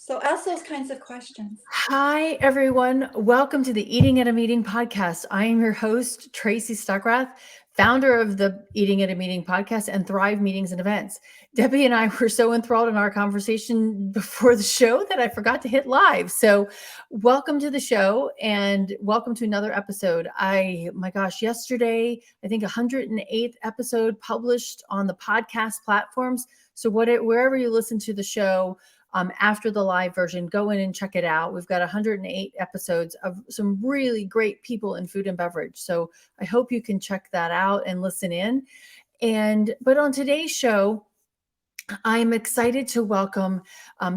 So ask those kinds of questions. Hi, everyone. Welcome to the Eating at a Meeting podcast. I am your host, Tracy Stuckrath, founder of the Eating at a Meeting podcast and Thrive Meetings and Events. Debbie and I were so enthralled in our conversation before the show that I forgot to hit live. So welcome to the show and welcome to another episode. My gosh, yesterday, I think 108th episode published on the podcast platforms. So wherever you listen to the show, after the live version, go in and check it out. We've got 108 episodes of some really great people in food and beverage. So I hope you can check that out and listen in. But on today's show, I'm excited to welcome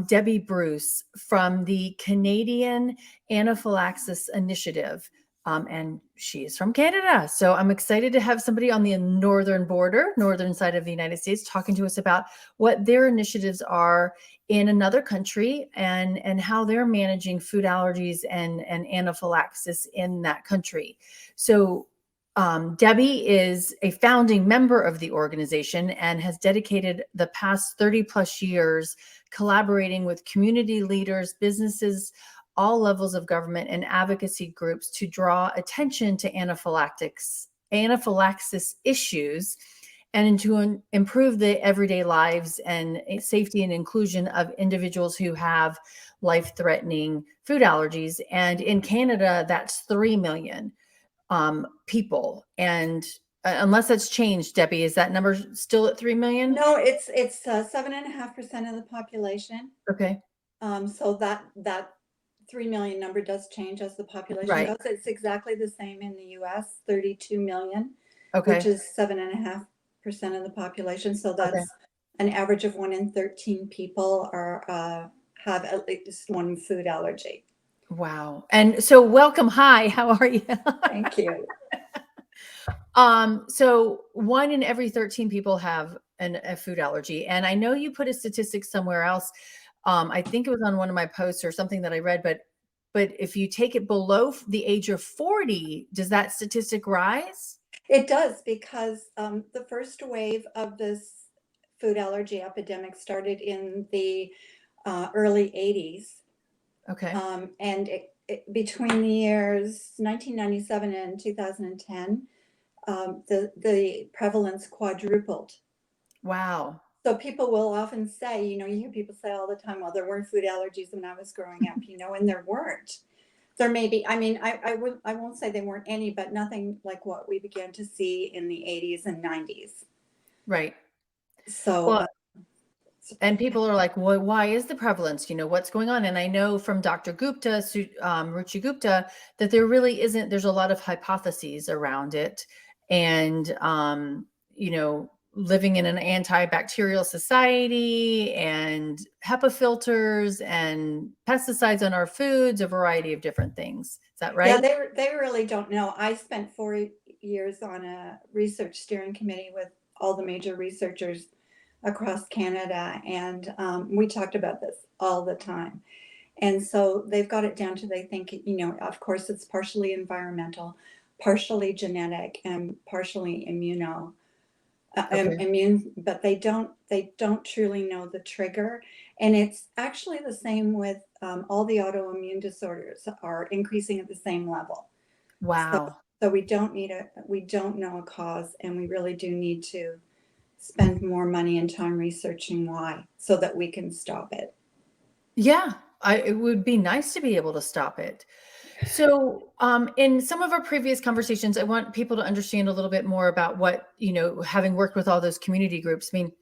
Debbie Bruce from the Canadian Anaphylaxis Initiative. And she is from Canada. So I'm excited to have somebody on the northern side of the United States, talking to us about what their initiatives are in another country and how they're managing food allergies and anaphylaxis in that country. So Debbie is a founding member of the organization and has dedicated the past 30 plus years collaborating with community leaders, businesses, all levels of government, and advocacy groups to draw attention to anaphylaxis issues and to improve the everyday lives and safety and inclusion of individuals who have life-threatening food allergies. And in Canada, that's 3 million people. And unless that's changed, Debbie, is that number still at 3 million? No, it's 7.5% of the population. Okay. So that 3 million number does change as the population Right. goes. It's exactly the same in the US, 32 million, Okay. which is 7.5% of the population. So that's Okay. an average of 1 in 13 people have at least one food allergy. Wow. And so welcome. Hi, how are you? Thank you. So 1 in every 13 people have a food allergy. And I know you put a statistic somewhere else. I think it was on one of my posts or something that I read, but if you take it below the age of 40, does that statistic rise? It does, because the first wave of this food allergy epidemic started in the early 80s. Okay. And between the years 1997 and 2010, the prevalence quadrupled. Wow. So people will often say, you hear people say all the time, well, there weren't food allergies when I was growing up, and there weren't. There may be, I won't say there weren't any, but nothing like what we began to see in the 80s and 90s. Right. So, Well, and people are like, well, why is the prevalence? What's going on? And I know from Dr. Gupta, Ruchi Gupta, that there really isn't, there's a lot of hypotheses around it. And, living in an antibacterial society and HEPA filters and pesticides on our foods, a variety of different things. Is that right? Yeah, they really don't know. I spent 4 years on a research steering committee with all the major researchers across Canada, and we talked about this all the time. And so they've got it down to, they think, of course, it's partially environmental, partially genetic, and partially immune, but they don't truly know the trigger. And it's actually the same with all the autoimmune disorders are increasing at the same level. Wow. So we don't know a cause, and we really do need to spend more money and time researching why, so that we can stop it. Yeah, it would be nice to be able to stop it. So, in some of our previous conversations, I want people to understand a little bit more about what, having worked with all those community groups. I mean,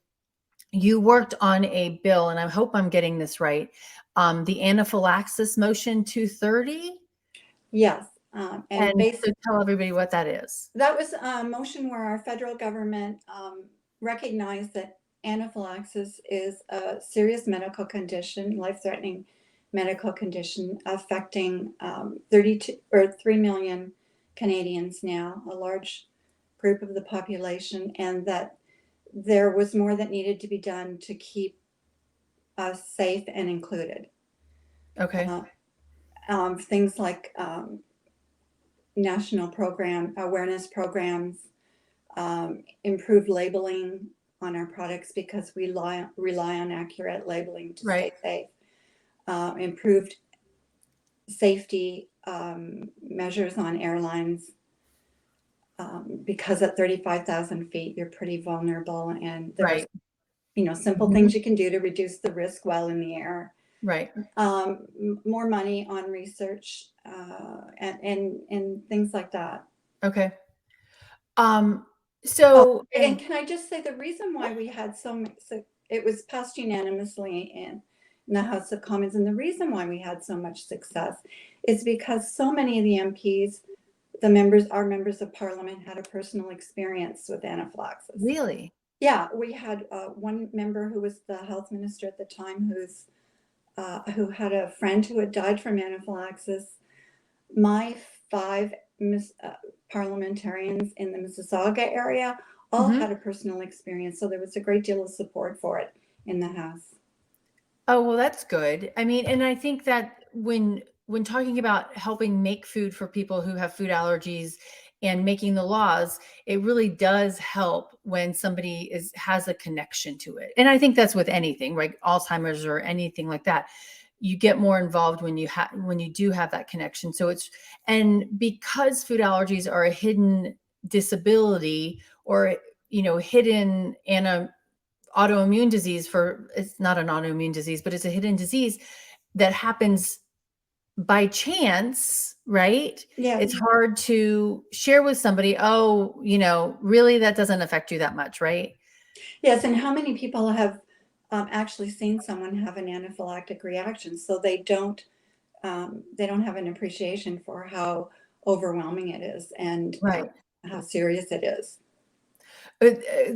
you worked on a bill, and I hope I'm getting this right. The Anaphylaxis Motion 230. Yes. And so tell everybody what that is. That was a motion where our federal government recognized that anaphylaxis is a serious medical condition, life-threatening medical condition affecting 3 million Canadians now, a large group of the population, and that there was more that needed to be done to keep us safe and included. Okay. Things like national awareness programs, improved labeling on our products, because we rely on accurate labeling to stay safe. improved safety measures on airlines, because at 35,000 feet, you're pretty vulnerable, and there's, Right. simple Mhm. things you can do to reduce the risk while in the air. Right. More money on research, and things like that. Okay. Oh, So, and and can I just say the reason why we had so it was passed unanimously in the House of Commons, and the reason why we had so much success is because so many of the MPs, our members of Parliament, had a personal experience with anaphylaxis. really, Yeah, we had one member who was the health minister at the time, who had a friend who had died from anaphylaxis. My five parliamentarians in the Mississauga area all Mhm. had a personal experience, so there was a great deal of support for it in the House. Oh, well, that's good. I mean, and I think that when talking about helping make food for people who have food allergies and making the laws, it really does help when somebody has a connection to it. And I think that's with anything, right? Alzheimer's or anything like that. You get more involved when you do have that connection. So and because food allergies are a hidden disability, or hidden autoimmune disease, for it's not an autoimmune disease, but it's a hidden disease that happens by chance, right? Yes, It's hard to share with somebody, oh, really that doesn't affect you that much, right? yes, and how many people have actually seen someone have an anaphylactic reaction, so they don't have an appreciation for how overwhelming it is, and Right. how serious it is.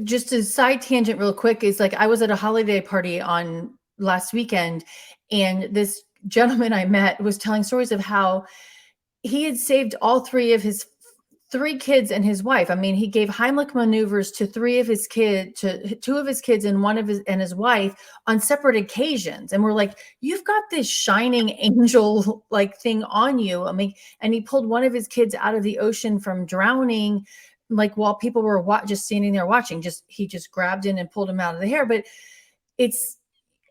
Just a side tangent real quick is, like, I was at a holiday party on last weekend, and this gentleman I met was telling stories of how he had saved all three kids and his wife. I mean, he gave Heimlich maneuvers to two of his kids and his wife on separate occasions. And we're like, you've got this shining angel like thing on you. I mean, and he pulled one of his kids out of the ocean from drowning, like while people were just standing there watching. He just grabbed in and pulled him out of the hair. But it's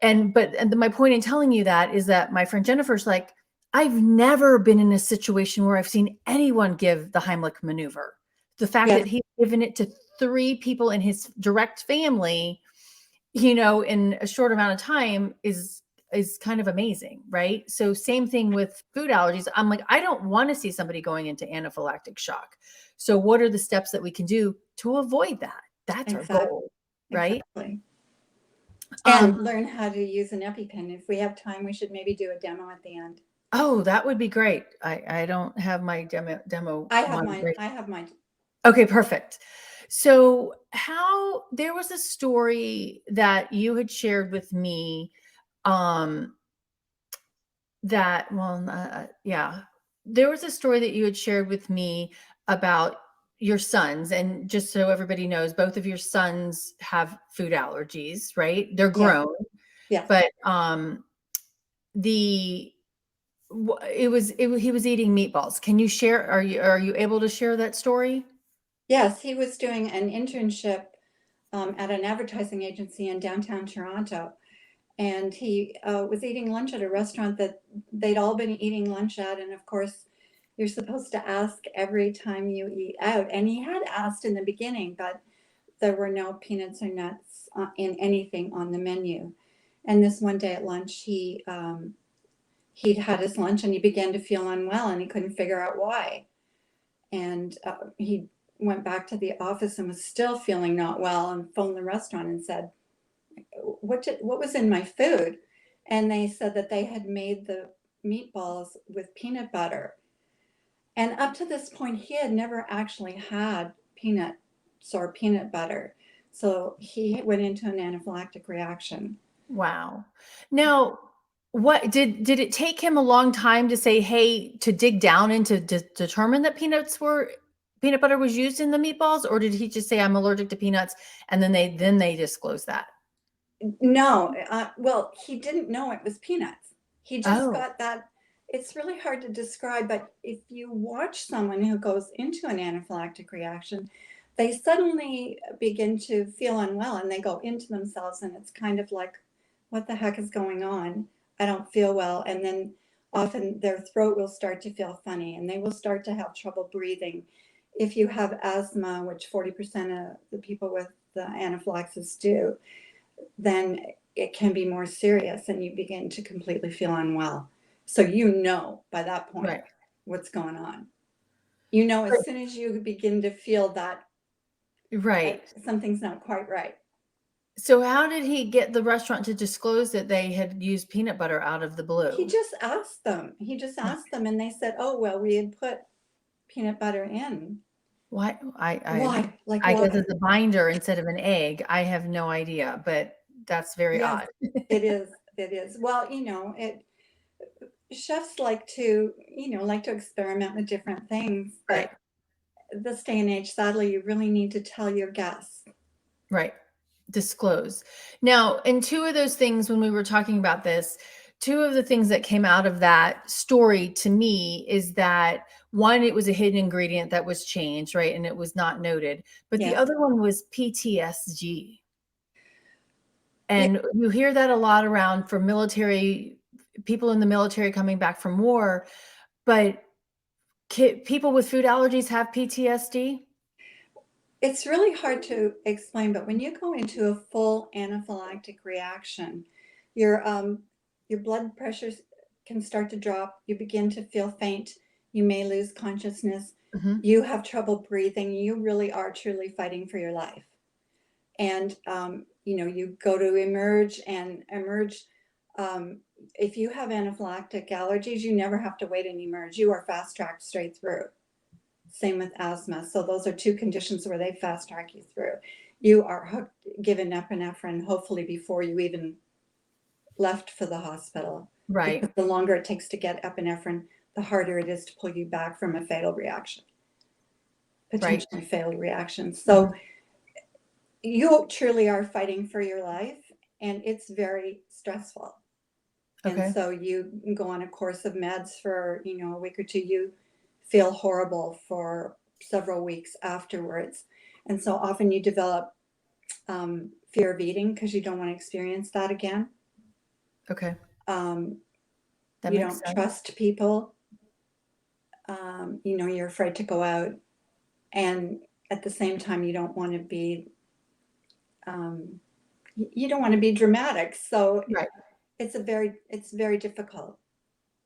and my point in telling you that is that my friend Jennifer's like, I've never been in a situation where I've seen anyone give the Heimlich maneuver. The fact Yes, that he's given it to three people in his direct family, in a short amount of time is kind of amazing, right? So same thing with food allergies. I'm like, I don't want to see somebody going into anaphylactic shock. So what are the steps that we can do to avoid that? That's our exactly, goal, right? exactly. Um, And learn how to use an EpiPen. If we have time, we should maybe do a demo at the end. Oh, that would be great. I don't have my demo I have one mine. right. I have mine. Okay, perfect. So, how there was a story that you had shared with me, um that well yeah. There was a story that you had shared with me about your sons, and just so everybody knows, both of your sons have food allergies, right? They're Yes, grown, yes, but the he was eating meatballs. Can you share? Are you able to share that story? yes. He was doing an internship at an advertising agency in downtown Toronto, and he was eating lunch at a restaurant that they'd all been eating lunch at. And of course, you're supposed to ask every time you eat out. And he had asked in the beginning, but there were no peanuts or nuts in anything on the menu. And this one day at lunch, he'd had his lunch and he began to feel unwell, and he couldn't figure out why. And he went back to the office and was still feeling not well, and phoned the restaurant and said, what was in my food? And they said that they had made the meatballs with peanut butter. And up to this point, he had never actually had peanuts or peanut butter. So he went into an anaphylactic reaction. Wow. Now, what did it take him a long time to say, hey, to dig down and to determine that peanut butter was used in the meatballs, or did he just say I'm allergic to peanuts, and then they disclosed that? No, well, he didn't know it was peanuts. He just Oh, got that. It's really hard to describe, but if you watch someone who goes into an anaphylactic reaction, they suddenly begin to feel unwell and they go into themselves, and it's kind of like, what the heck is going on? I don't feel well. And then often their throat will start to feel funny and they will start to have trouble breathing. If you have asthma, which 40% of the people with the anaphylaxis do, then it can be more serious and you begin to completely feel unwell. So you know by that point Right. what's going on. You know, as soon as you begin to feel that Right. something's not quite right. So how did he get the restaurant to disclose that they had used peanut butter out of the blue? He just asked them. He just asked them, and they said, "Oh well, we had put peanut butter in." Why? Why? Like I guess why? it's a binder instead of an egg. I have no idea, but that's very Yes, odd. it is. It is. Well, chefs like to, like to experiment with different things, Right. but this day and age, sadly, you really need to tell your guests. Right. Disclose. Now, in two of those things, when we were talking about this, two of the things that came out of that story to me is that one, it was a hidden ingredient that was changed, right? And it was not noted. But the Yes. other one was PTSD. Yeah, And you hear that a lot around for military people in the military coming back from war. But people with food allergies have PTSD? it's really hard to explain, but when you go into a full anaphylactic reaction, your blood pressure can start to drop. You begin to feel faint. You may lose consciousness. Mhm. You have trouble breathing. You really are truly fighting for your life. And you go to emerge and emerge. Um, if you have anaphylactic allergies, you never have to wait and emerge. You are fast tracked straight through. Same with asthma. So those are two conditions where they fast track you through. You are hooked, given epinephrine, hopefully before you even left for the hospital. Right. Because the longer it takes to get epinephrine, the harder it is to pull you back from a fatal reaction, potentially fatal reaction. So you truly are fighting for your life, and it's very stressful. Okay. And so you go on a course of meds for, a week or two. You feel horrible for several weeks afterwards. And so often you develop fear of eating because you don't want to experience that again. Okay. Um, That you makes don't sense. trust people. You're afraid to go out. And at the same time, you don't want to be dramatic. So Right. it's very difficult.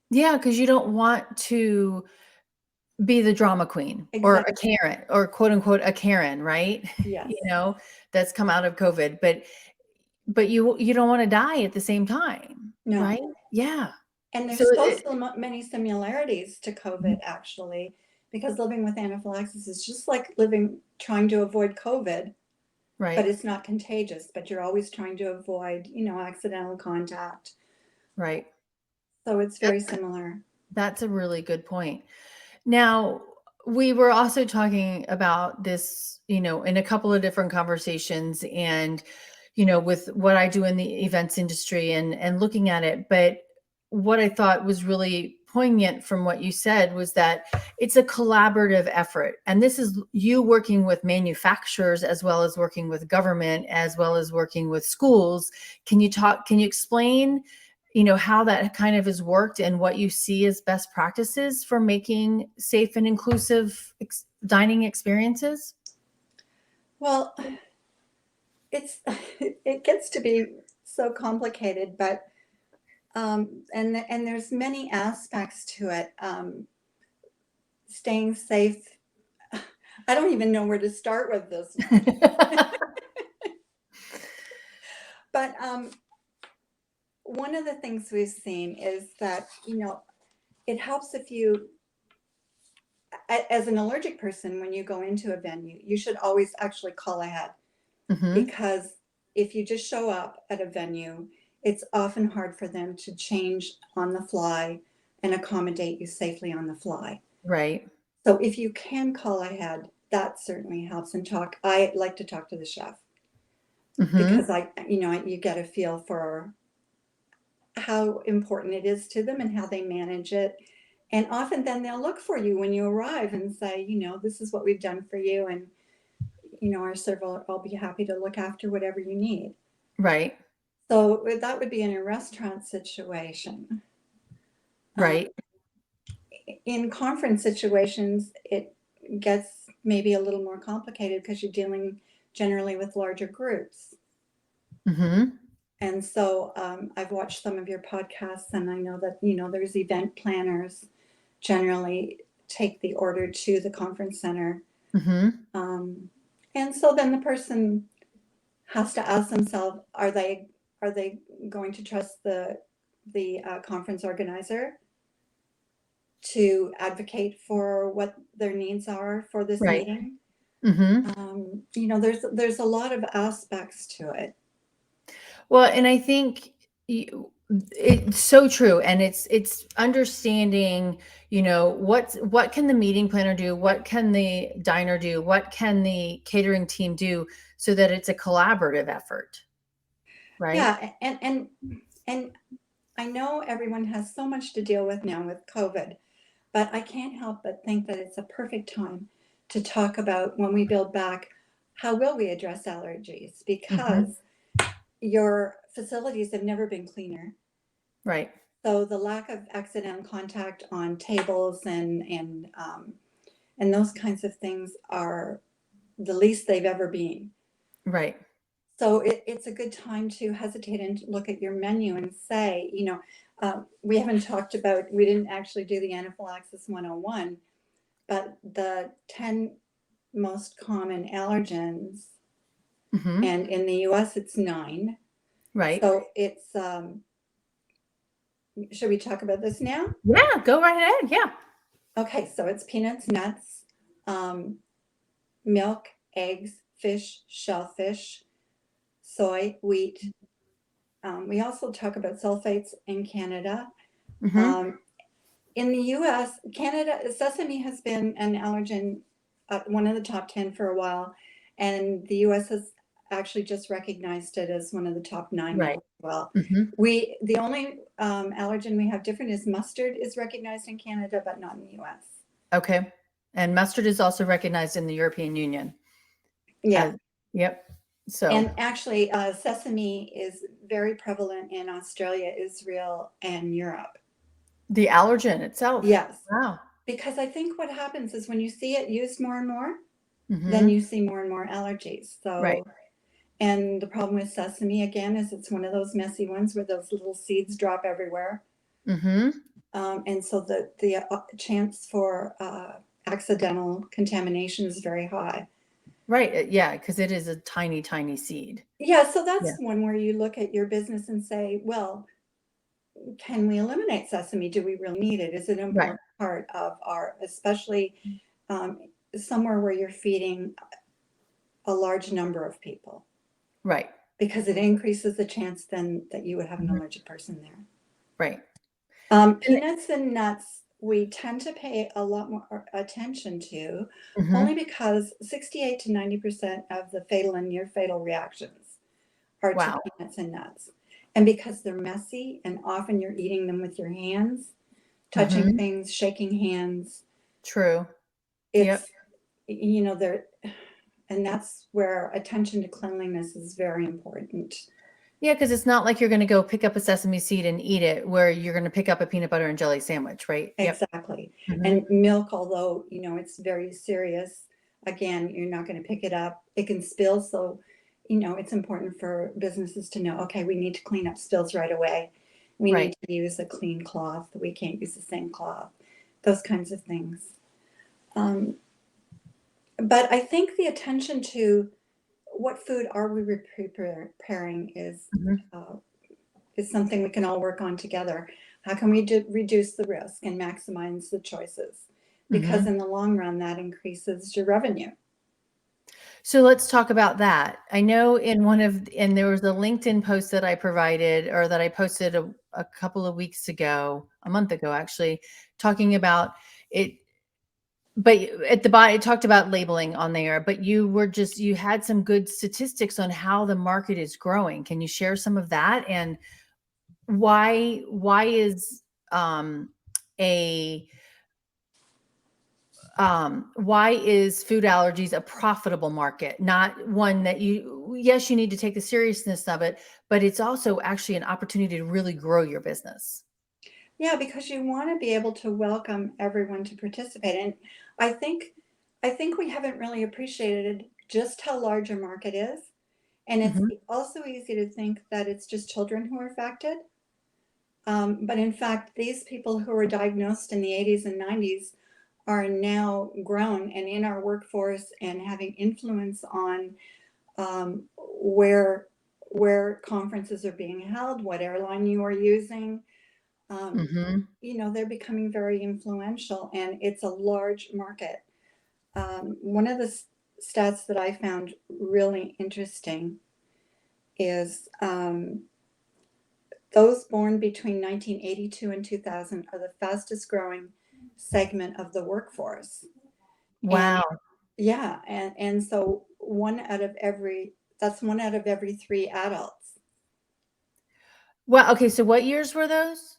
Yeah, because you don't want to be the drama queen or a Exactly. Karen or quote unquote a Karen, right? Yes. That's come out of COVID, but you don't want to die at the same time, No. right? Yeah. And So there's many similarities to COVID, actually, because living with anaphylaxis is just like trying to avoid COVID, but right, it's not contagious, but you're always trying to avoid, accidental contact. right. So it's very similar. That's a really good point. Now, we were also talking about this, in a couple of different conversations and, with what I do in the events industry and looking at it. But what I thought was really poignant from what you said was that it's a collaborative effort. And this is you working with manufacturers as well as working with government, as well as working with schools. Can you explain how that kind of has worked and what you see as best practices for making safe and inclusive dining experiences? Well, it gets to be so complicated, but and there's many aspects to it. Staying safe. I don't even know where to start with this one. But one of the things we've seen is that, it helps if you, as an allergic person, when you go into a venue, you should always actually call ahead Mhm. because if you just show up at a venue, it's often hard for them to change on the fly and accommodate you safely on the fly. Right. So if you can call ahead, that certainly helps. And I like to talk to the chef Mhm. because you get a feel for how important it is to them and how they manage it. And often then they'll look for you when you arrive and say, this is what we've done for you. And, our server will be happy to look after whatever you need. Right. So that would be in a restaurant situation. Right. In conference situations, it gets maybe a little more complicated because you're dealing generally with larger groups. Mm-hmm. And so I've watched some of your podcasts, and I know that, there's event planners generally take the order to the conference center. Mm-hmm. And so then the person has to ask themselves, are they going to trust the conference organizer to advocate for what their needs are for this Right. meeting? Mm-hmm. There's a lot of aspects to it. Well, and I think it's so true, and it's understanding, what can the meeting planner do, what can the diner do, what can the catering team do, so that it's a collaborative effort, right? Yeah, and I know everyone has so much to deal with now with COVID, but I can't help but think that it's a perfect time to talk about, when we build back, how will we address allergies? Mm-hmm. Because your facilities have never been cleaner. Right. So the lack of accidental contact on tables and those kinds of things are the least they've ever been. Right. So it's a good time to hesitate and look at your menu and say, we haven't talked about, we didn't actually do the Anaphylaxis 101, but the 10 most common allergens, Mm-hmm. and in the US it's 9. Right. So it's, should we talk about this now? Yeah, go right ahead. Yeah. Okay, so it's peanuts, nuts, milk, eggs, fish, shellfish, soy, wheat. We also talk about sulfates in Canada. Mm-hmm. In the US, Canada, sesame has been an allergen, one of the top 10 for a while, and the US has actually just recognized it as one of the top 9 now Right. as well. Mm-hmm. The only allergen we have different is mustard is recognized in Canada, but not in the US. Okay. And mustard is also recognized in the European Union. Yeah. Yep. So And actually, sesame is very prevalent in Australia, Israel, and Europe. the allergen itself. Yes. Wow. Because I think what happens is when you see it used more and more, then Mm-hmm. you see more and more allergies. Right. So, and the problem with sesame, again, is it's one of those messy ones where those little seeds drop everywhere. Mm-hmm. And so the chance for accidental contamination is very high. Right. Yeah, because it is a tiny, tiny seed. Yeah, so that's Yeah. one where you look at your business and say, well, can we eliminate sesame? Do we really need it? Is it an Right. important part of our, especially somewhere where you're feeding a large number of people? Right. Because it increases the chance then that you would have an Mhm. allergic person there. Right. Peanuts and nuts, we tend to pay a lot more attention to, Mm-hmm. only because 68 to 90% of the fatal and near fatal reactions are Wow. to peanuts and nuts. And because they're messy and often you're eating them with your hands, touching Mm-hmm. things, shaking hands, True. it's, they're, and that's where attention to cleanliness is very important. Yeah, because it's not like you're going to go pick up a sesame seed and eat it, where you're going to pick up a peanut butter and jelly sandwich, right? Yep. Exactly. Mm-hmm. And milk, although, it's very serious, again, you're not going to pick it up. It can spill. So, it's important for businesses to know, okay, we need to clean up spills right away. We Right. need to use a clean cloth. We can't use the same cloth. Those kinds of things. But I think the attention to what food are we preparing is Mm-hmm. is something we can all work on together. How can we reduce the risk and maximize the choices? Because Mm-hmm. in the long run, that increases your revenue. So let's talk about that. I know and there was a LinkedIn post that I provided, or that I posted a couple of weeks ago, a month ago, actually, talking about it. But at the bottom, it talked about labeling on there, but you had some good statistics on how the market is growing. Can you share some of that, and why is a why is food allergies a profitable market? Not one that yes, you need to take the seriousness of it, but it's also actually an opportunity to really grow your business. Yeah, because you want to be able to welcome everyone to participate. And I think I think we haven't really appreciated just how large a market is. And it's Mhm. also easy to think that it's just children who are affected. But in fact, these people who were diagnosed in the 80s and 90s are now grown and in our workforce and having influence on where conferences are being held, what airline you are using. Um, Mhm. they're becoming very influential, and it's a large market. One of the stats that I found really interesting is those born between 1982 and 2000 are the fastest growing segment of the workforce. And Wow. yeah, and so that's 1 out of every 3 adults. Well, okay, so what years were those?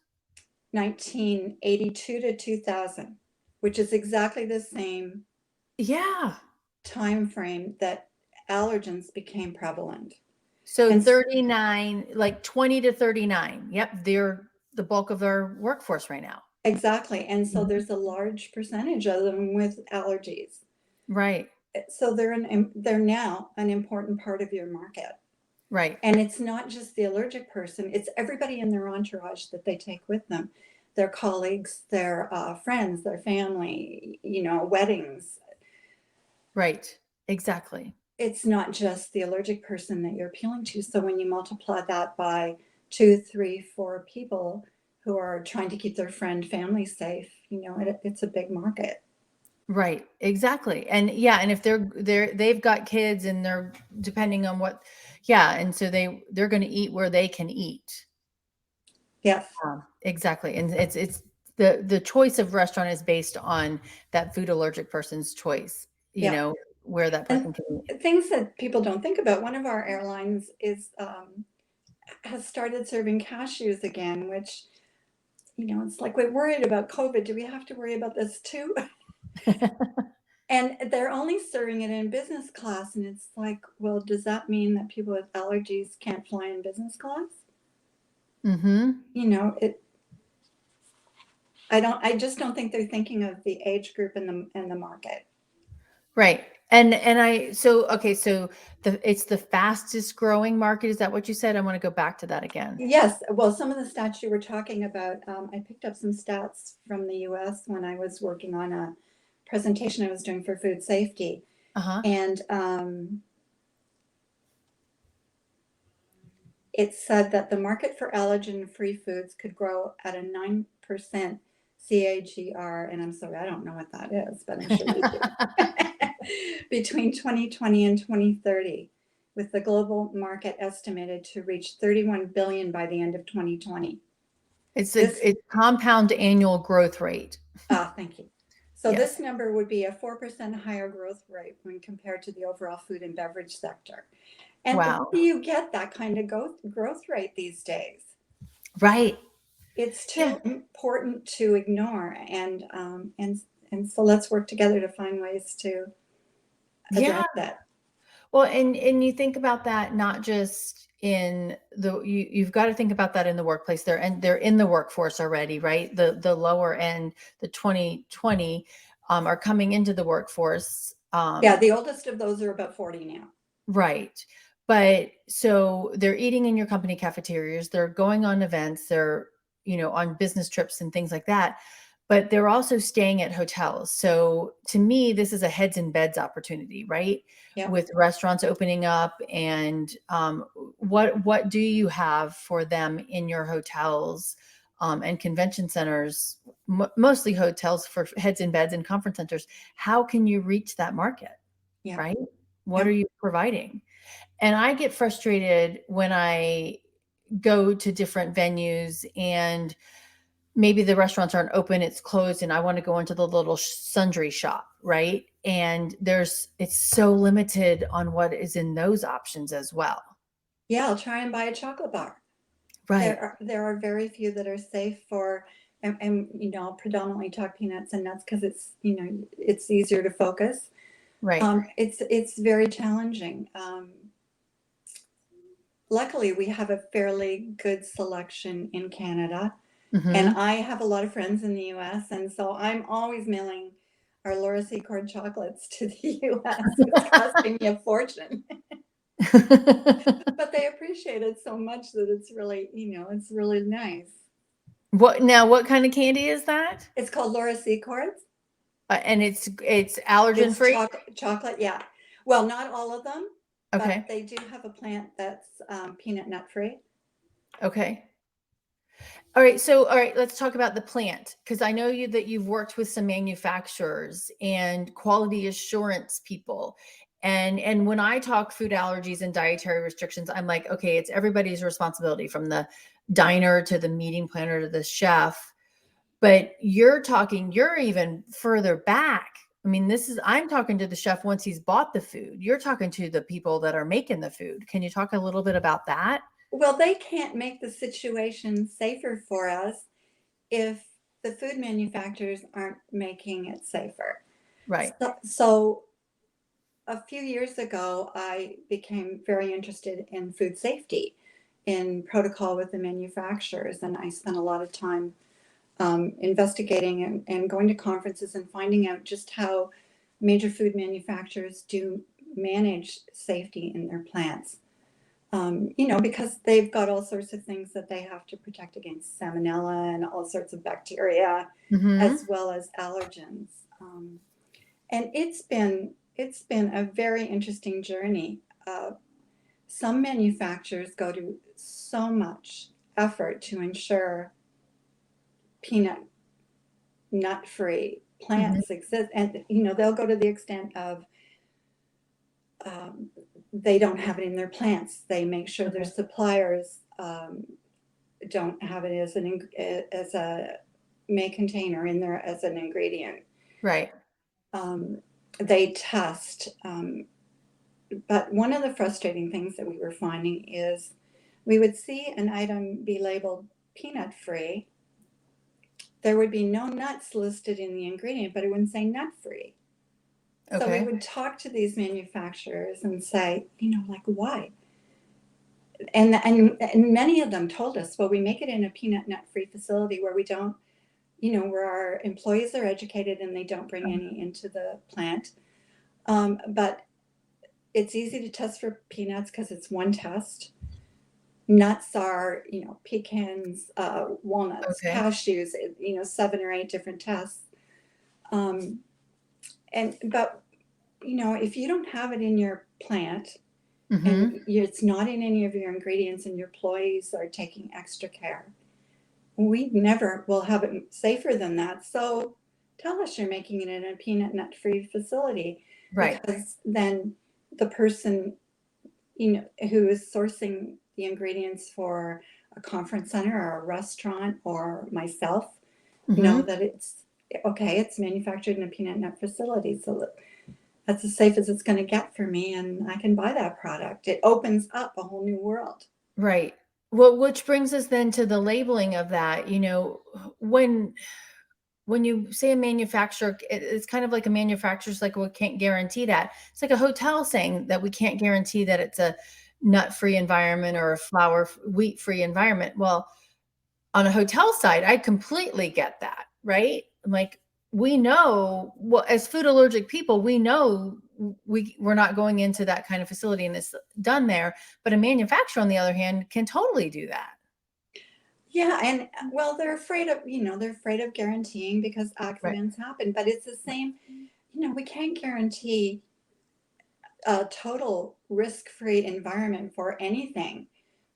1982 to 2000, which is exactly the same Yeah. time frame that allergens became prevalent. So And 39, like 20 to 39. Yep, they're the bulk of our workforce right now. exactly. And so Mhm. there's a large percentage of them with allergies. Right. So they're now an important part of your market. Right. And it's not just the allergic person, it's everybody in their entourage that they take with them, their colleagues, their friends, their family, weddings. Right. Exactly. It's not just the allergic person that you're appealing to. So when you multiply that by 2, 3, 4 people who are trying to keep their friend, family safe, it's a big market. Right. Exactly. And yeah, and if they've got kids and they're depending on what, yeah, and so they're going to eat where they can eat. Yes. Exactly. And it's the choice of restaurant is based on that food allergic person's choice, Yeah. where that person And can eat. things that people don't think about, one of our airlines has started serving cashews again, which, it's like we're worried about COVID. Do we have to worry about this too? And they're only serving it in business class. And it's like, well, does that mean that people with allergies can't fly in business class? Mm-hmm. It, I just don't think they're thinking of the age group in the market. Right. And so it's the fastest growing market. Is that what you said? I want to go back to that again. Yes. Well, some of the stats you were talking about, I picked up some stats from the US when I was working on a presentation I was doing for food safety. Uh-huh. And it said that the market for allergen-free foods could grow at a 9% CAGR, and I'm sorry, I don't know what that is, but I'm sure you do, between 2020 and 2030, with the global market estimated to reach 31 billion by the end of 2020. It's compound annual growth rate. Thank you. So Yes. this number would be a 4% higher growth rate when compared to the overall food and beverage sector. And where Wow. do you get that kind of growth rate these days? Right. It's Yeah. too important to ignore, and so let's work together to find ways to Yeah. address that. Well, and you think about that not just in you've got to think about that in the workplace. They're in the workforce already, right? The lower end, the 2020 are coming into the workforce. Yeah, the oldest of those are about 40 now. Right. But so they're eating in your company cafeterias, they're going on events, they're, on business trips and things like that. But they're also staying at hotels. So to me, this is a heads and beds opportunity, right? Yep. With restaurants opening up, and what do you have for them in your hotels and convention centers, mostly hotels for heads and beds and conference centers? How can you reach that market, Yep. right? What are Yep. you providing? And I get frustrated when I go to different venues and maybe the restaurants aren't open, it's closed, and I want to go into the little sundry shop, right? And it's so limited on what is in those options as well. Yeah, I'll try and buy a chocolate bar. Right. There are very few that are safe for and I'll predominantly talk peanuts and nuts because it's, it's easier to focus. Right. It's very challenging. Luckily, we have a fairly good selection in Canada, and Mm-hmm. I have a lot of friends in the US, and so I'm always mailing our Laura Secord chocolates to the US. It's costing me a fortune, but they appreciate it so much that it's really, it's really nice. What kind of candy is that? It's called Laura Secords. And it's allergen It's free? chocolate, yeah. Well, not all of them, but Okay. they do have a plant that's peanut nut free. Okay. All right, let's talk about the plant, because I know that you've worked with some manufacturers and quality assurance people. And when I talk food allergies and dietary restrictions, I'm like, okay, it's everybody's responsibility, from the diner to the meeting planner to the chef. But you're even further back. I mean, I'm talking to the chef once he's bought the food. You're talking to the people that are making the food. Can you talk a little bit about that? Well, they can't make the situation safer for us if the food manufacturers aren't making it safer. Right. So a few years ago, I became very interested in food safety, in protocol with the manufacturers, and I spent a lot of time investigating and going to conferences and finding out just how major food manufacturers do manage safety in their plants. Because they've got all sorts of things that they have to protect against salmonella and all sorts of bacteria, Mm-hmm. as well as allergens. And it's been a very interesting journey. Some manufacturers go to so much effort to ensure peanut nut-free plants exist, and they'll go to the extent of they don't have it in their plants. They make sure their suppliers don't have it as a may contain or in there as an ingredient. Right. They test, but one of the frustrating things that we were finding is we would see an item be labeled peanut free. There would be no nuts listed in the ingredient, but it wouldn't say nut free. So we would talk to these manufacturers and say, like, why? And many of them told us, well, we make it in a peanut nut free facility where we don't, where our employees are educated and they don't bring any into the plant. But it's easy to test for peanuts because it's one test. Nuts are, pecans, walnuts, cashews, 7 or 8 different tests. But if you don't have it in your plant, and it's not in any of your ingredients and your employees are taking extra care, we never will have it safer than that. So tell us you're making it in a peanut nut free facility, Right. because then the person who is sourcing the ingredients for a conference center or a restaurant or myself know that it's okay, it's manufactured in a peanut nut facility, so that's as safe as it's going to get for me, and I can buy that product. It opens up a whole new world. Right. Well, which brings us then to the labeling of that. When you say a manufacturer, it's kind of like a manufacturer's like, we can't guarantee that. It's like a hotel saying that we can't guarantee that it's a nut-free environment or a wheat-free environment. Well, on a hotel side, I completely get that, right? Like, we know, well, as food allergic people, we know we're not going into that kind of facility and it's done there. But a manufacturer, on the other hand, can totally do that. Yeah, and well, they're afraid of guaranteeing because accidents happen. But it's the same, we can't guarantee a total risk-free environment for anything,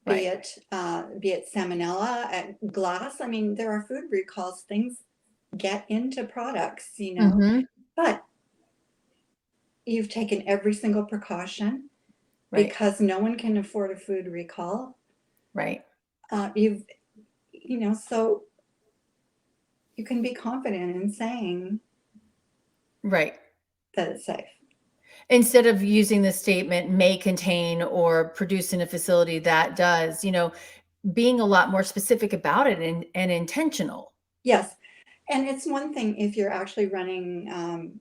be it salmonella, glass. I mean, there are food recalls. Things get into products, but you've taken every single precaution because no one can afford a food recall. Right. So you can be confident in saying that it's safe. Instead of using the statement may contain or produce in a facility that does, being a lot more specific about it and intentional. Yes. And it's one thing if you're actually running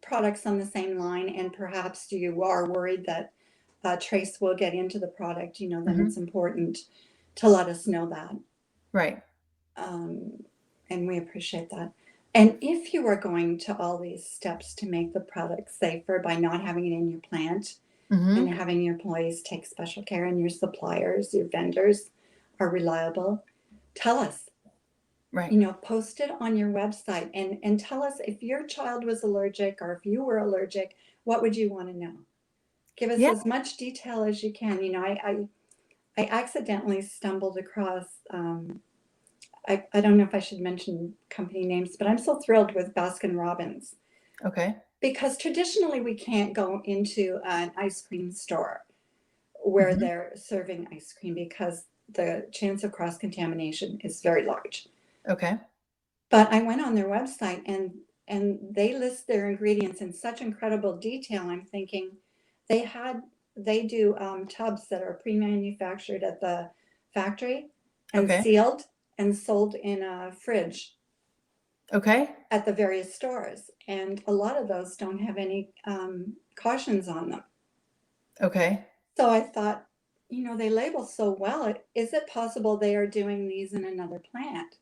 products on the same line and perhaps you are worried that trace will get into the product, then it's important to let us know that. Right. And we appreciate that. And if you are going to all these steps to make the product safer by not having it in your plant and having your employees take special care and your suppliers, your vendors are reliable, tell us. Right. Post it on your website and tell us if your child was allergic or if you were allergic, what would you want to know? Give us as much detail as you can. I accidentally stumbled across, I don't know if I should mention company names, but I'm so thrilled with Baskin Robbins. Okay. Because traditionally we can't go into an ice cream store where they're serving ice cream because the chance of cross-contamination is very large. Okay. But I went on their website and they list their ingredients in such incredible detail. I'm thinking they do tubs that are pre-manufactured at the factory and sealed and sold in a fridge. Okay. At the various stores, and a lot of those don't have any cautions on them. Okay. So I thought, they label so well. Is it possible they are doing these in another plant?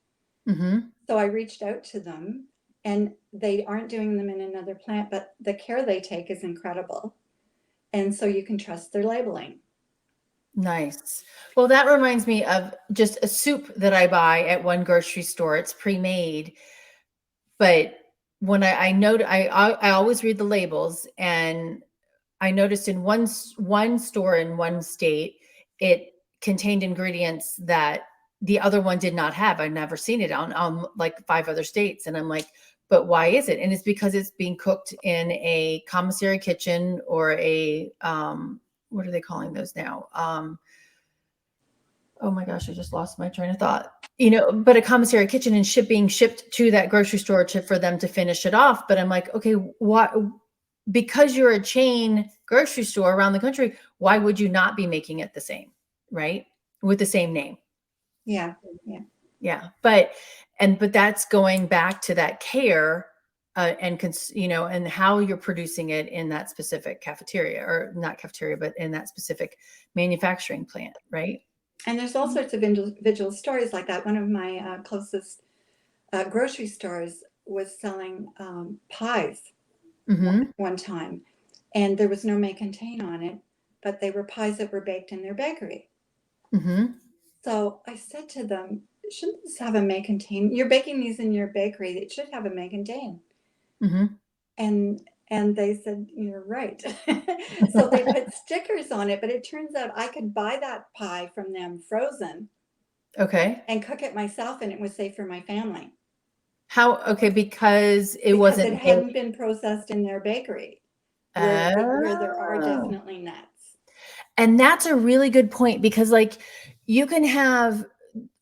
So I reached out to them, and they aren't doing them in another plant, but the care they take is incredible. And so you can trust their labeling. Nice. Well, that reminds me of just a soup that I buy at one grocery store. It's pre-made, but when I always read the labels, and I noticed in one store in one state, it contained ingredients that the other one did not have. I'd never seen it on like 5 other states. And I'm like, but why is it? And it's because it's being cooked in a commissary kitchen or a, what are they calling those now? Oh my gosh, I just lost my train of thought. But a commissary kitchen and being shipped to that grocery store for them to finish it off. But I'm like, okay, what? Because you're a chain grocery store around the country, why would you not be making it the same, right? With the same name. Yeah. But that's going back to that care and how you're producing it in that specific cafeteria, or not cafeteria, but in that specific manufacturing plant, right? And there's all sorts of individual stories like that. One of my closest grocery stores was selling pies one time, and there was no make and contain on it, but they were pies that were baked in their bakery. So I said to them, shouldn't this have a make and contain? You're baking these in your bakery. It should have a make and contain. And they said, you're right. So they put stickers on it, but it turns out I could buy that pie from them frozen. Okay. And cook it myself, and it was safe for my family. How? Okay, because it hadn't been processed in their bakery, where there are definitely nuts. And that's a really good point, because you can have,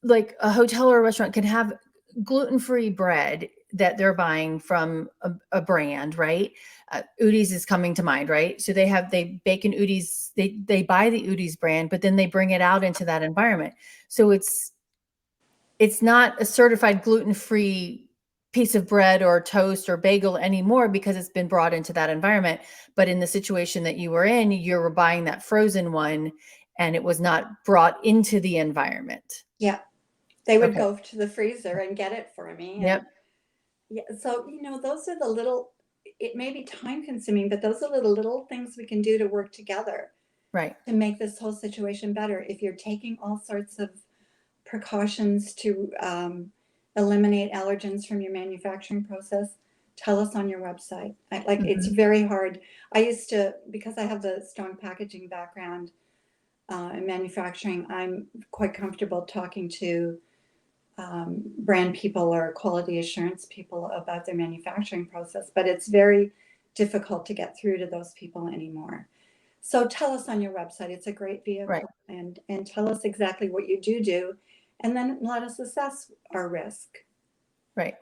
like, a hotel or a restaurant can have gluten-free bread that they're buying from a brand, right? Udi's is coming to mind, right? So they bake in Udi's, they buy the Udi's brand, but then they bring it out into that environment. So it's not a certified gluten-free piece of bread or toast or bagel anymore, because it's been brought into that environment. But in the situation that you were in, you were buying that frozen one, and it was not brought into the environment. Yeah. They would go to the freezer and get it for me. Yep. Yeah. So, those are the little, it may be time consuming, but those are the little things we can do to work together. Right. To make this whole situation better. If you're taking all sorts of precautions to eliminate allergens from your manufacturing process, tell us on your website. It's very hard. I used to, because I have the strong packaging background in manufacturing, I'm quite comfortable talking to brand people or quality assurance people about their manufacturing process, but it's very difficult to get through to those people anymore. So tell us on your website. It's a great vehicle. Right. And tell us exactly what you do, and then let us assess our risk. Right.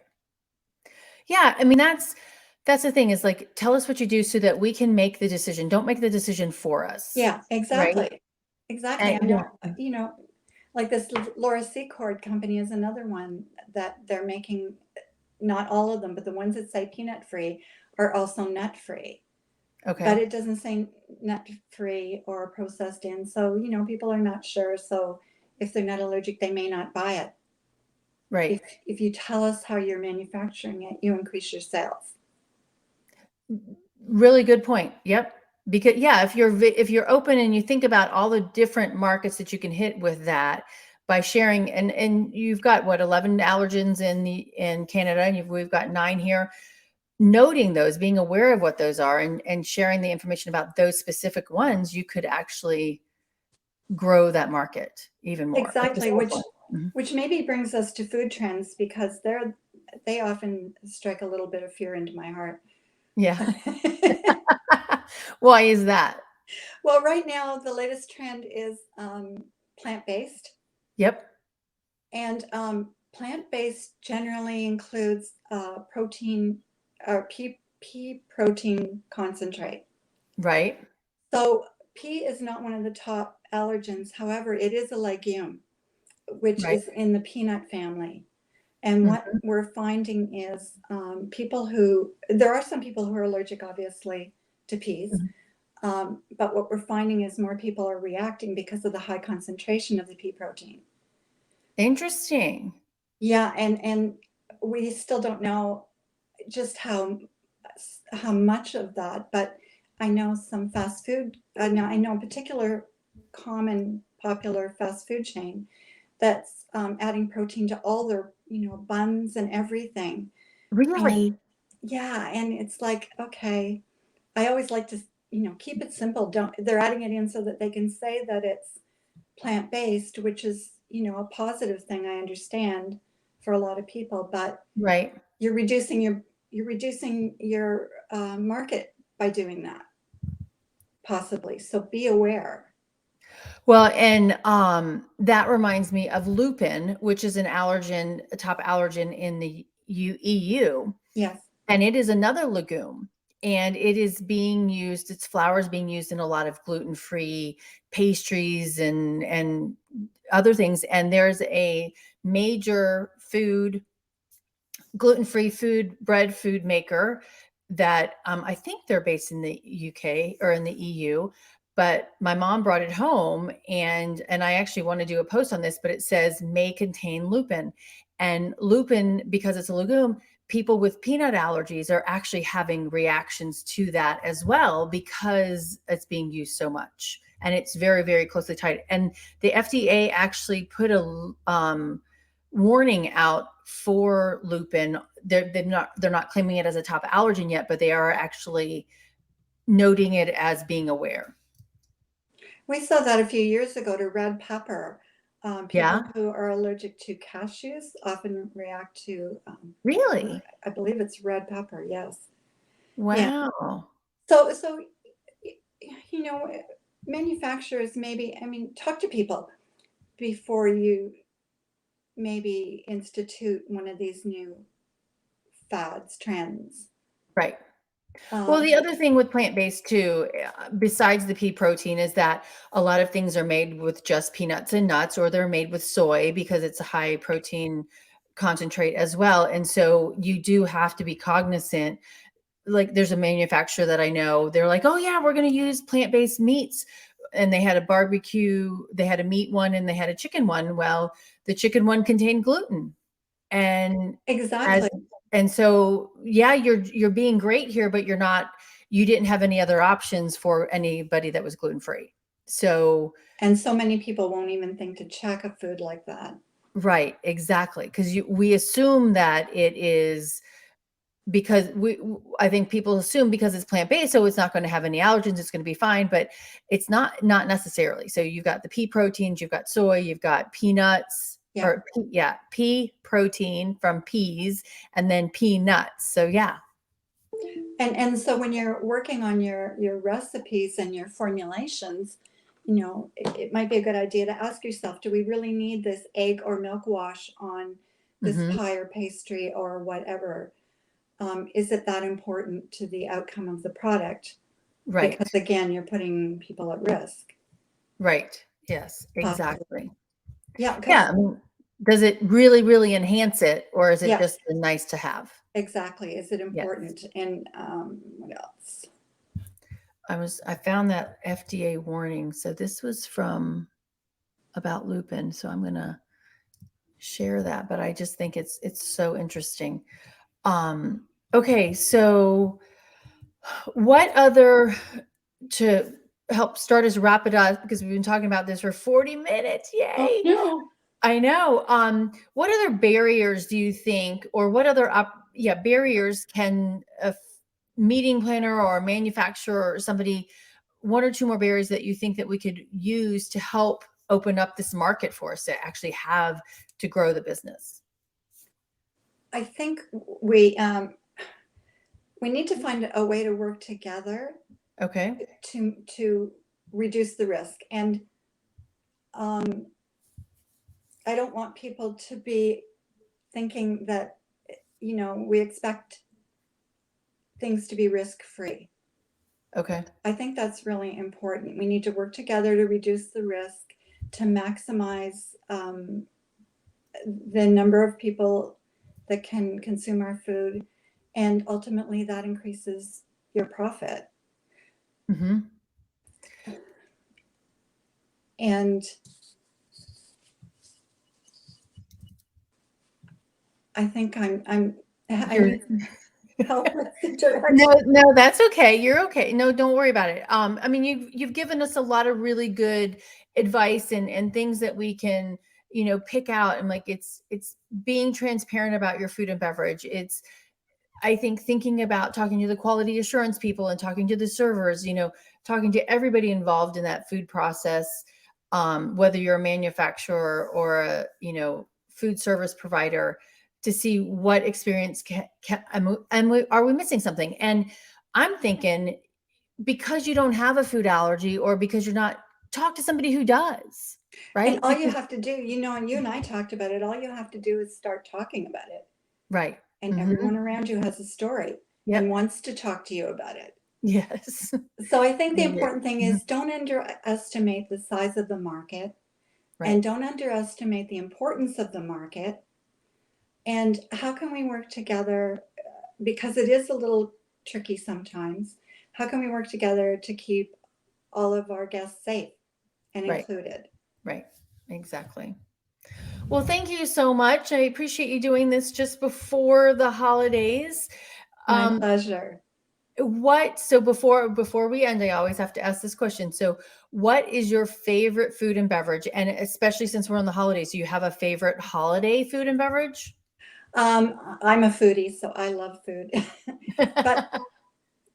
Yeah. I mean, that's the thing, is tell us what you do so that we can make the decision. Don't make the decision for us. Yeah, exactly. Right? Exactly. Like this Laura Secord company is another one that they're making, not all of them, but the ones that say peanut free are also nut free. But Okay. it doesn't say nut free or processed in. So, people are not sure. So if they're not allergic, they may not buy it. Right. If you tell us how you're manufacturing it, you increase your sales. Really good point. Yep. Because if you're open and you think about all the different markets that you can hit with that by sharing, and you've got what, 11 allergens in Canada, and we've got 9 here. Noting those, being aware of what those are, and sharing the information about those specific ones, you could actually grow that market even more. Exactly, Mhm. which maybe brings us to food trends, because they often strike a little bit of fear into my heart. Yeah. Why is that? Well, right now the latest trend is plant-based, Yep. and plant-based generally includes protein or pea protein concentrate. Right. So pea is not one of the top allergens. However, it is a legume, which Right. is in the peanut family. And what Mhm. we're finding is there are some people who are allergic, obviously, to peas. Mhm. But what we're finding is more people are reacting because of the high concentration of the pea protein. Interesting. Yeah, and we still don't know just how much of that, but I know some fast food. Now I know a particular common popular fast food chain that's adding protein to all their buns and everything. And Really? yeah, and it's like, okay, I always like to keep it simple. Don't They're adding it in so that they can say that it's plant-based, which is a positive thing, I understand, for a lot of people, but Right. you're reducing your market by doing that, possibly. So be aware. Well, and that reminds me of lupin, which is an allergen, a top allergen in the EU. Yes, And it is another legume, and it is being used, its flour is being used in a lot of gluten-free pastries and other things. And there's a major gluten-free bread food maker that I think they're based in the UK or in the EU. But my mom brought it home, and I actually want to do a post on this, but it says may contain lupin. And lupin, because it's a legume, people with peanut allergies are actually having reactions to that as well, because it's being used so much. And it's very, very closely tied. And the FDA actually put a warning out for lupin. They're not claiming it as a top allergen yet, but they are actually noting it as being aware. we saw that a few years ago to red pepper. People Yeah. who are allergic to cashews often react to, Really? I believe it's red pepper. Yes. Yeah. Wow. So you know, manufacturers, maybe, I mean, talk to people before you maybe institute one of these new fads, trends. Right. Well, Um, the other thing with plant-based too, besides the pea protein, is that a lot of things are made with just peanuts and nuts, or they're made with soy because it's a high protein concentrate as well. And so you do have to be cognizant. Like there's a manufacturer that I know, they're like, oh yeah, we're going to use plant-based meats. And they had a barbecue, they had a meat one and they had a chicken one. Well, the chicken one contained gluten. And as exactly. and so yeah, you're being great here, but you didn't have any other options for anybody that was gluten free. So And so many people won't even think to check a food like that. right, exactly, because we assume that it is, because I think people assume because it's plant based, so it's not going to have any allergens, it's going to be fine, but it's not necessarily. So you've got the pea proteins, you've got soy, you've got peanuts, Yeah. or pea protein from peas, and then peanuts. So yeah. And so when you're working on your recipes and your formulations, it might be a good idea to ask yourself, do we really need this egg or milk wash on this Hmm. pie or pastry or whatever? Is it that important to the outcome of the product? Right. Because again, you're putting people at risk, Right. Yes, possibly. exactly. Yeah, Yeah. I mean, does it really, really enhance it, or is it yeah, just a nice to have? exactly. Is it Yes. important? And what else? I found that FDA warning. So this was from about Lupin. So I'm going to share that, but I just think it's so interesting. Okay. So what other, to help start us wrap it up, because we've been talking about this for 40 minutes. Oh Yay. no. I know. What other barriers do you think, or what other barriers can a meeting planner or a manufacturer or somebody, one or two more barriers that you think that we could use to help open up this market for us to actually have to grow the business? I think we need to find a way to work together Okay. to reduce the risk. And um, I don't want people to be thinking that, we expect things to be risk-free. Okay. I think that's really important. We need to work together to reduce the risk, to maximize the number of people that can consume our food, and ultimately that increases your profit. Mm-hmm. And I think I need help with the direction. No, that's okay. You're okay. No, don't worry about it. I mean, you've given us a lot of really good advice and things that we can, pick out. And like, it's being transparent about your food and beverage. It's, I think, thinking about talking to the quality assurance people and talking to the servers, talking to everybody involved in that food process, whether you're a manufacturer or a, food service provider, to see what experience are we missing something? And I'm thinking, because you don't have a food allergy, or because you're not, talk to somebody who does, And right? all you Because, have to do, and you and I talked about it, all you have to do is start talking about it. right. And Mm-hmm. everyone around you has a story and Yep. wants to talk to you about it. Yes. So I think the I agree. important thing is, don't underestimate the size of the market, and Right. don't underestimate the importance of the market. And how can we work together? Because it is a little tricky sometimes. How can we work together to keep all of our guests safe and Right. included? Right. Exactly. Well, thank you so much. I appreciate you doing this just before the holidays. My pleasure. So before we end, I always have to ask this question. So what is your favorite food and beverage? And especially since we're on the holidays, do you have a favorite holiday food and beverage? I'm a foodie, so I love food. But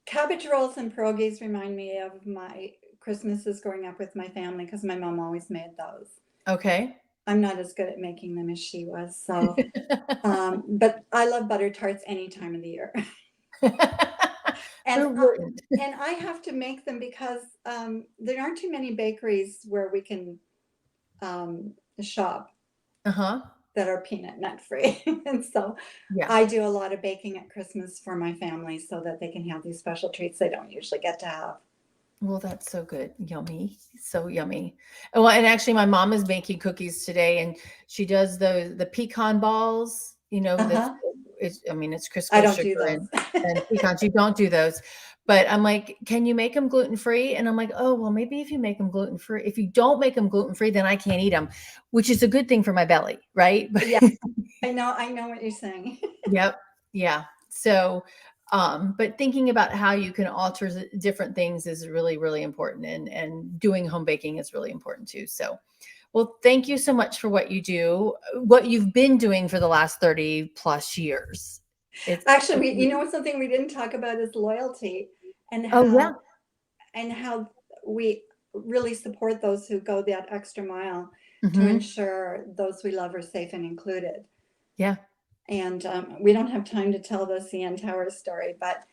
cabbage rolls and pierogies remind me of my Christmases growing up with my family, because my mom always made those. Okay. I'm not as good at making them as she was, so but I love butter tarts any time of the year. And Who wouldn't? and I have to make them because there aren't too many bakeries where we can shop Uh-huh. that are peanut nut free. And so Yeah. I do a lot of baking at Christmas for my family so that they can have these special treats they don't usually get to have. Well, that's so good. Yummy. So yummy. Well, and actually my mom is making cookies today, and she does the pecan balls, Uh-huh. it's I Crisco don't do sugar those. and pecans. You don't do those. But I'm like, can you make them gluten-free? And I'm like, oh, well, maybe if you make them gluten-free. If you don't make them gluten-free, then I can't eat them, which is a good thing for my belly, right? Yeah, I know what you're saying. Yep. Yeah. So, but thinking about how you can alter different things is really, really important. And doing home baking is really important too. So, well, thank you so much for what you do, what you've been doing for the last 30 plus years. Actually, something we didn't talk about is loyalty, and Oh yeah. how we really support those who go that extra mile to Mm-hmm. ensure those we love are safe and included. Yeah. And we don't have time to tell the CN Tower story, but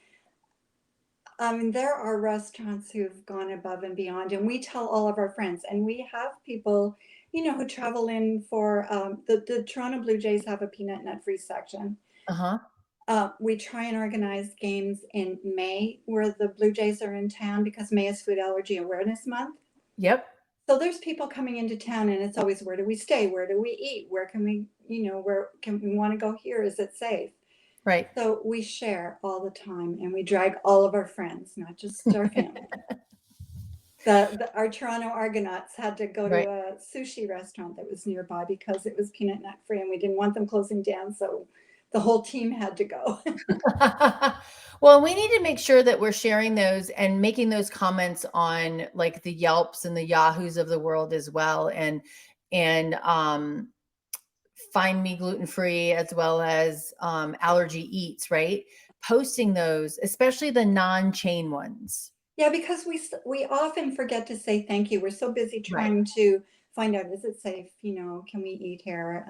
there are restaurants who've gone above and beyond, and we tell all of our friends, and we have people, who travel in for the Toronto Blue Jays have a peanut nut free section. Uh-huh. We try and organize games in May where the Blue Jays are in town, because May is Food Allergy Awareness Month. Yep. So there's people coming into town and it's always, where do we stay? Where do we eat? Where can we, where can we want to go here? Is it safe? Right. So we share all the time and we drag all of our friends, not just our family. Our Toronto Argonauts had to go to Right. a sushi restaurant that was nearby because it was peanut nut free and we didn't want them closing down. So the whole team had to go. Well, we need to make sure that we're sharing those and making those comments on like the Yelps and the Yahoos of the world as well. And Find Me Gluten Free, as well as Allergy Eats, right? Posting those, especially the non-chain ones. Yeah, because we often forget to say thank you. We're so busy Right. trying to find out, is it safe? Can we eat here?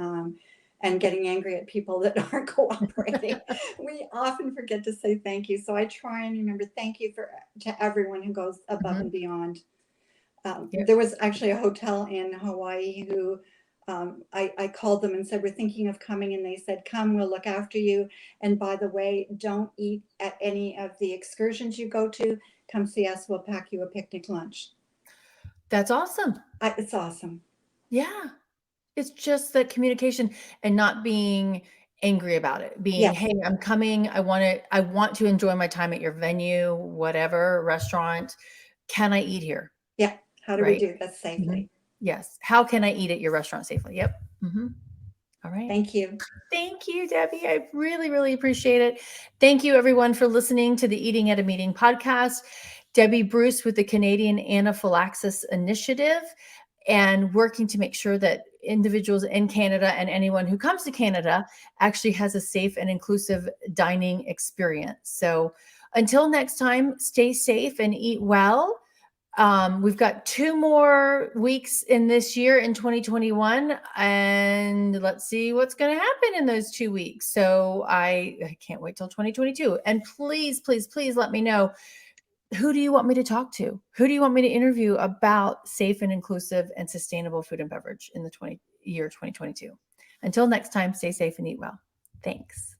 And getting angry at people that aren't cooperating. We often forget to say thank you. So I try and remember, thank you to everyone who goes above and beyond. Yep. There was actually a hotel in Hawaii who I called them and said, we're thinking of coming. And they said, come, we'll look after you. And by the way, don't eat at any of the excursions you go to. Come see us. We'll pack you a picnic lunch. That's awesome. It's awesome. Yeah. It's just that communication and not being angry about it. Being, Yes. hey, I'm coming. I want to enjoy my time at your venue, whatever, restaurant. Can I eat here? Yeah. How do we Right. do this safely? Yes. How can I eat at your restaurant safely? Yep. All right. Thank you. Thank you, Debbie. I really, really appreciate it. Thank you, everyone, for listening to the Eating at a Meeting podcast. Debbie Bruce with the Canadian Anaphylaxis Initiative, and working to make sure that individuals in Canada and anyone who comes to Canada actually has a safe and inclusive dining experience. So until next time, stay safe and eat well. We've got 2 more weeks in this year in 2021, and let's see what's going to happen in those 2 weeks. So I can't wait till 2022. And please, please, please let me know, who do you want me to talk to? Who do you want me to interview about safe and inclusive and sustainable food and beverage in the year 2022? Until next time, stay safe and eat well. Thanks.